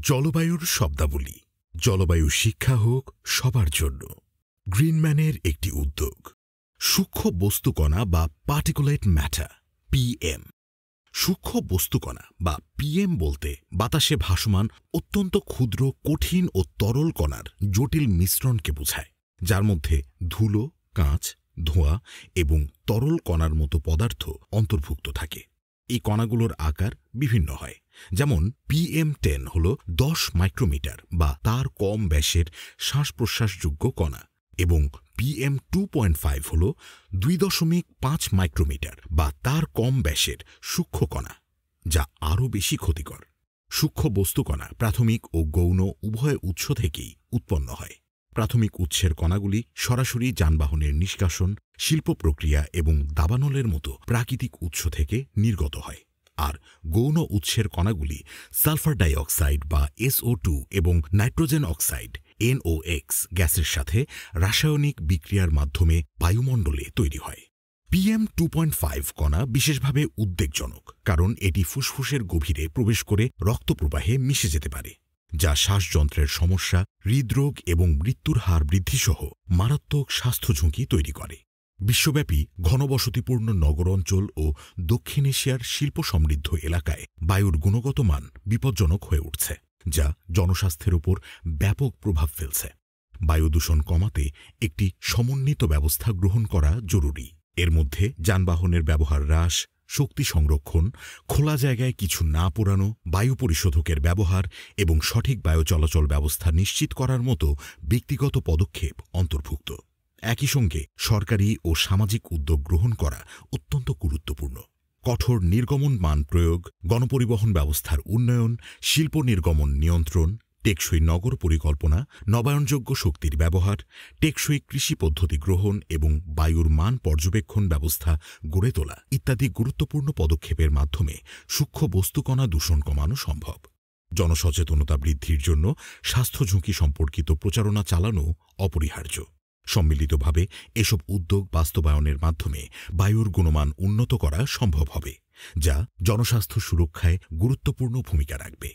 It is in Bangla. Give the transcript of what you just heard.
জলবায়ুর শব্দাবলী। জলবায়ু শিক্ষা হোক সবার জন্য। গ্রিনম্যানের একটি উদ্যোগ। সূক্ষ্ম বস্তুকণা বা পার্টিকুলেট ম্যাটার, পিএম। সূক্ষ্ম বস্তুকণা বা পিএম বলতে বাতাসে ভাসমান অত্যন্ত ক্ষুদ্র, কঠিন ও তরল কণার জটিল মিশ্রণকে বোঝায়, যার মধ্যে ধুলো, কাঁচ, ধোঁয়া এবং তরল কণার মতো পদার্থ অন্তর্ভুক্ত থাকে। এই কণাগুলোর আকার বিভিন্ন হয়, যেমন PM10 হল 10 মাইক্রোমিটার বা তার কম ব্যাসের শ্বাস প্রশ্বাসযোগ্য কণা এবং PM2.5 হল 2.5 মাইক্রোমিটার বা তার কম ব্যাসের সূক্ষ্ম কণা, যা আরও বেশি ক্ষতিকর। সূক্ষ্ম বস্তুকণা প্রাথমিক ও গৌণ উভয় উৎস থেকেই উৎপন্ন হয়। প্রাথমিক উৎসের কণাগুলি সরাসরি যানবাহনের নিষ্কাশন, শিল্প প্রক্রিয়া এবং দাবানলের মতো প্রাকৃতিক উৎস থেকে নির্গত হয়, আর গৌণ উৎসের কণাগুলি সালফার ডাইঅক্সাইড বা SO2 এবং নাইট্রোজেন অক্সাইড NOx গ্যাসের সাথে রাসায়নিক বিক্রিয়ার মাধ্যমে বায়ুমণ্ডলে তৈরি হয়। PM2.5 কণা বিশেষভাবে উদ্বেগজনক, কারণ এটি ফুসফুসের গভীরে প্রবেশ করে রক্তপ্রবাহে মিশে যেতে পারে, যা শ্বাসযন্ত্রের সমস্যা, হৃদরোগ এবং মৃত্যুর হার বৃদ্ধিসহ মারাত্মক স্বাস্থ্য ঝুঁকি তৈরি করে। বিশ্বব্যাপী ঘনবসতিপূর্ণ নগর অঞ্চল ও দক্ষিণ এশিয়ার শিল্প সমৃদ্ধ এলাকায় বায়ুর গুণগত মান বিপজ্জনক হয়ে উঠছে, যা জনস্বাস্থ্যের উপর ব্যাপক প্রভাব ফেলছে। বায়ু দূষণ কমাতে একটি সমন্বিত ব্যবস্থা গ্রহণ করা জরুরি। এর মধ্যে যানবাহনের ব্যবহার হ্রাস, শক্তি সংরক্ষণ, খোলা জায়গায় কিছু না পোড়ানো, বায়ু পরিশোধকের ব্যবহার এবং সঠিক বায়ু চলাচল ব্যবস্থা নিশ্চিত করার মতো ব্যক্তিগত পদক্ষেপ অন্তর্ভুক্ত। একই সঙ্গে সরকারি ও সামাজিক উদ্যোগ গ্রহণ করা অত্যন্ত গুরুত্বপূর্ণ। কঠোর নির্গমন মান প্রয়োগ, গণপরিবহন ব্যবস্থার উন্নয়ন, শিল্প নির্গমন নিয়ন্ত্রণ, টেকসই নগর পরিকল্পনা, নবায়নযোগ্য শক্তির ব্যবহার, টেকসই কৃষি পদ্ধতি গ্রহণ এবং বায়ুর মান পর্যবেক্ষণ ব্যবস্থা গড়ে তোলা ইত্যাদি গুরুত্বপূর্ণ পদক্ষেপের মাধ্যমে সূক্ষ্ম বস্তুকণা দূষণ কমানো সম্ভব। জনসচেতনতা বৃদ্ধির জন্য স্বাস্থ্য ঝুঁকি সম্পর্কিত প্রচারণা চালানো অপরিহার্য। সম্মিলিতভাবে এসব উদ্যোগ বাস্তবায়নের মাধ্যমে বায়ুর গুণমান উন্নত করা সম্ভব হবে, যা জনস্বাস্থ্য সুরক্ষায় গুরুত্বপূর্ণ ভূমিকা রাখবে।